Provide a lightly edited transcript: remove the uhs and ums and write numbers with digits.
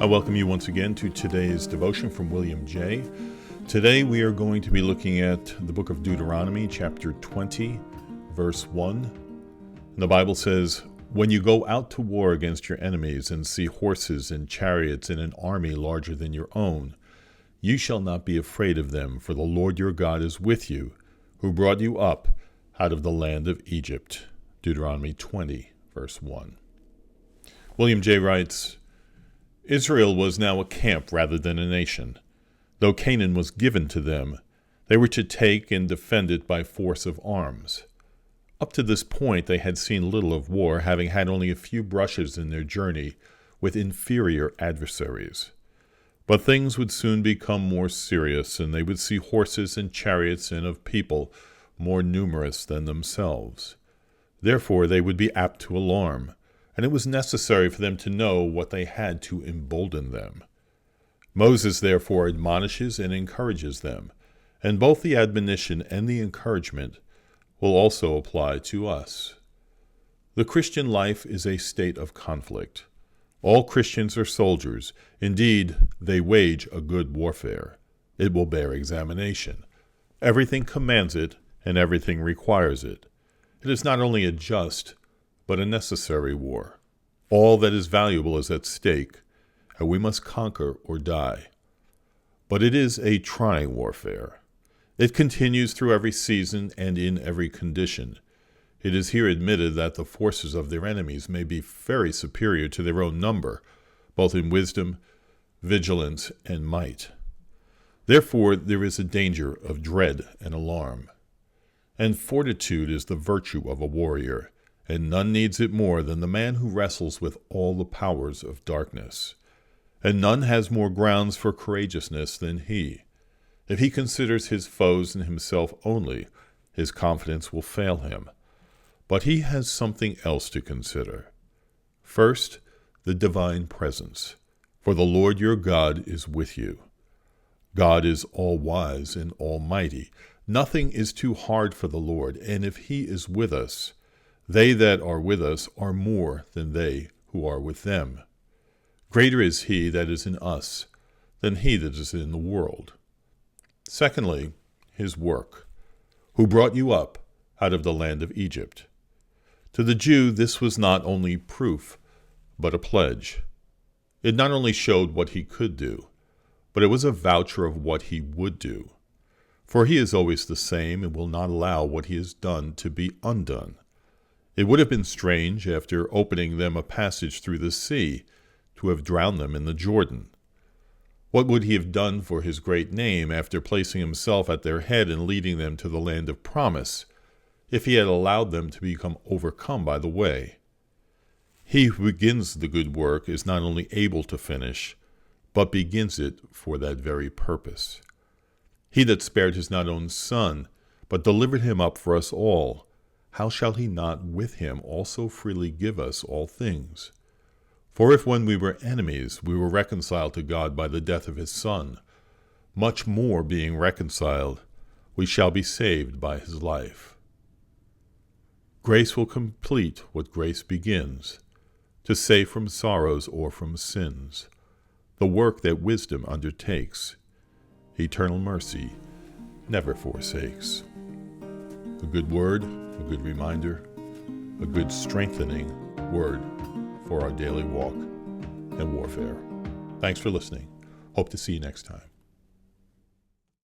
I welcome you once again to today's devotion from William J. Today we are going to be looking at the book of Deuteronomy, chapter 20, verse 1. And the Bible says, "When you go out to war against your enemies and see horses and chariots and an army larger than your own, you shall not be afraid of them, for the Lord your God is with you, who brought you up out of the land of Egypt." Deuteronomy 20, verse 1. William J. writes, Israel was now a camp rather than a nation. Though Canaan was given to them, they were to take and defend it by force of arms. Up to this point they had seen little of war, having had only a few brushes in their journey with inferior adversaries. But things would soon become more serious, and they would see horses and chariots and of people more numerous than themselves. Therefore they would be apt to alarm, and it was necessary for them to know what they had to embolden them. Moses therefore admonishes and encourages them, and both the admonition and the encouragement will also apply to us. The Christian life is a state of conflict. All Christians are soldiers. Indeed, they wage a good warfare. It will bear examination. Everything commands it, and everything requires it. It is not only a just, but a necessary war. All that is valuable is at stake, and we must conquer or die. But it is a trying warfare. It continues through every season and in every condition. It is here admitted that the forces of their enemies may be very superior to their own number, both in wisdom, vigilance, and might. Therefore there is a danger of dread and alarm. And fortitude is the virtue of a warrior, and none needs it more than the man who wrestles with all the powers of darkness. And none has more grounds for courageousness than he. If he considers his foes and himself only, his confidence will fail him. But he has something else to consider. First, the divine presence. For the Lord your God is with you. God is all-wise and almighty. Nothing is too hard for the Lord, and if he is with us, they that are with us are more than they who are with them. Greater is he that is in us than he that is in the world. Secondly, his work, who brought you up out of the land of Egypt. To the Jew this was not only proof, but a pledge. It not only showed what he could do, but it was a voucher of what he would do. For he is always the same and will not allow what he has done to be undone. It would have been strange, after opening them a passage through the sea, to have drowned them in the Jordan. What would he have done for his great name, after placing himself at their head and leading them to the land of promise, if he had allowed them to become overcome by the way? He who begins the good work is not only able to finish, but begins it for that very purpose. He that spared his not own son, but delivered him up for us all, how shall he not with him also freely give us all things? For if when we were enemies we were reconciled to God by the death of his Son, much more being reconciled, we shall be saved by his life. Grace will complete what grace begins, to save from sorrows or from sins, the work that wisdom undertakes. Eternal mercy never forsakes. A good word, a good reminder, a good strengthening word for our daily walk and warfare. Thanks for listening. Hope to see you next time.